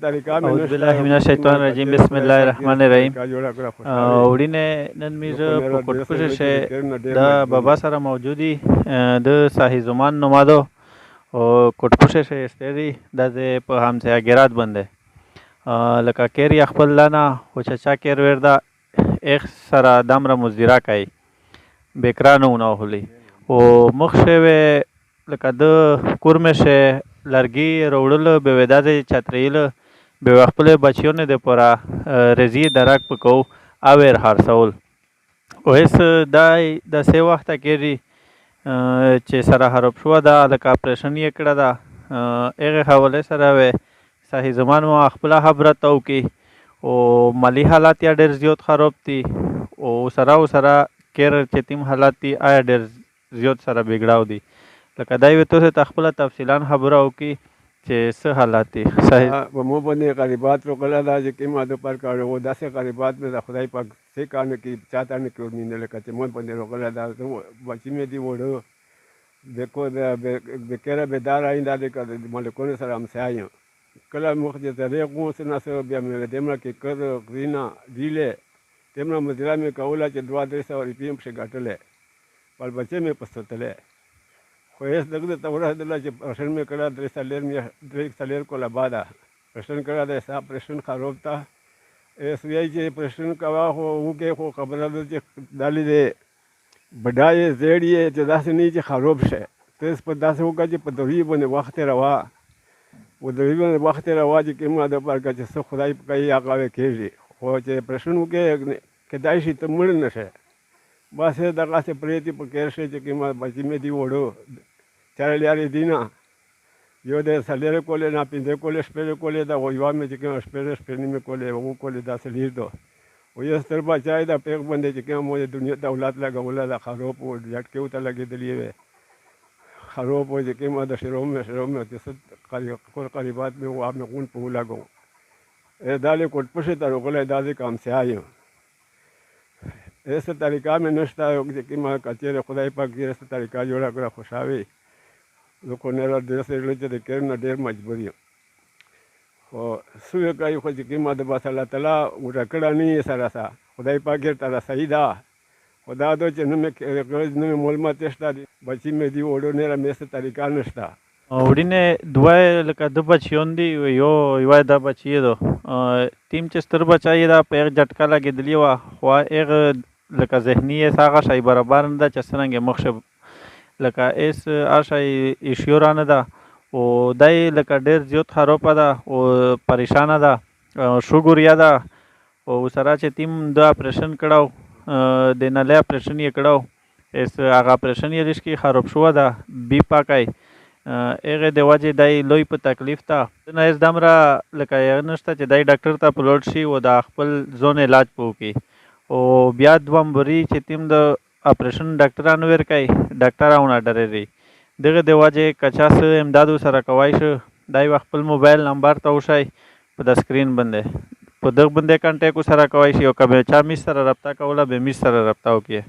أعوذ بالله من الشیطان الرجیم بسم الله الرحمن الرحیم. وړینه نن مې زه په کوټپوشه شی د بابا سره موجودی د صاحب زمان نمادو او کوټپوشه شی استری د په همسایه‌گیرات بنده لکه کیر خپل لنا او چچا کیر وردا اخ سره دمره مزدیرا کوي بکرانونه هلی او مخ شوی لکه د کورمشه لرګي روړل به وداده چتریل به خپل بچیونه د پورا رزي درک پکو اویر هرسول او اس دای د سه وخت کېږي چې سره حرب شو دا لکه اپریشن یې کړه دا هغه حواله سره و صحیح زمان مو خپل خبرت او کی او مالی حالات یا ډېر زیات خراب دي او سره کیر چې تیم حالات دي آیا ډېر زیات سره بګړاو دي لکه دای وته ته خپل تفصیلان خبره او کی چې څه حالات دي صحیح په مو باندې غریبات وکړه دا چې کومه د پر کار و داسې غریبات مې د خدای پاک څه کار کې چاته نه کړو نه لکه چې مو باندې وکړه دا بچی مې دی وړو دکو د کېره به دار آینده د ملکونو سره هم سایو کله مخ دې ته غو سره سره بیا مې دمر کې کړ غرینا دیله تمره مزرا مې کوله چې 2-300 روپیم څخه ګټلې پر بچې مې پستله خو هیڅ دغه ته ورسېدله چې پرشن مې کړه 3 سالیر کوله بعد پرشن کړه د حساب پرشن خراب تا ایس وی چې پرشن کوا خو وګه خو خبره ده چې دالې دې بډای زیړی چې داسې نه چې خراب شه ته په داسې وګه چې په دوی باندې وخت روا و دوی باندې وخت روا چې کومه د پرګه چې څه خدای کوي هغه کېږي خو چې پرشن وګه کدای شي ته مړ نشه بس دغه څه پریتی په کېر شي چې کومه بچی مې دی وړو چار لیارې دینا یو د سلیره کولې نه پینځه کولې شپې کولې دا وایو مې چې کوم شپې مې کولې وو کولې دا سلیر دو و یو ستر بچای دا پیغ باندې چې کوم مو د دنیا دولت لګول دا خروپ او جټ کې وته لګېدلې وې خروپ او چې کوم د شروم چې څه قریبات مې و مې غون په لګو دا له کوټ پښه تر غولې دا کام سیایو ایسا طریقہ میں نشتا ہے کہ میں کچیر خدای پاک کی ایسا طریقہ جوڑا کرا خوشاوی لوکو نیرا دیر سے لچے دے کرنا دیر مجبوری خو سوی کئی خو چې ما د بس الله تعالی ورکړه نه سره سا خدای پاک یې تعالی صحیح دا خدا دو چې نو معلومات شته بچی مې دی وړو نیرا مې څه طریقہ نشتا وړینه دوه لکه د بچیون دی یو د بچی دو تیم چې ستر بچای دا په جټکا لګېدلی و خو هغه لکه ذهني ساغه شای برابر نه ده چې څنګه مخ لکه اس ارشای ایشورانه ده او دای لکه ډېر زیات خراب ده او پریشان ده شوګوریا ده او سره چې تیم د اپریشن کړو د نله اپریشن یې کړو اس هغه اپریشن یې لشکې خراب شو ده بی پاکای هغه د وجه دای لوی په تکلیف ته نه اس دمره لکه یې نشته چې دای ډاکټر ته پلوټ شي او د خپل ځون علاج پوکي او بیا دوم بری چې تیم د اپریشن ډاکټرانو ور کوي ډاکټرانو ډرېږي دغه د وجه کچا سره امدادو سره کوای شو دای خپل موبایل نمبر ته وشي په د سکرین باندې په دغه باندې کانټیکټ سره کوای شي او کبه چا می سره رابطه کوله به می سره رابطه وکړي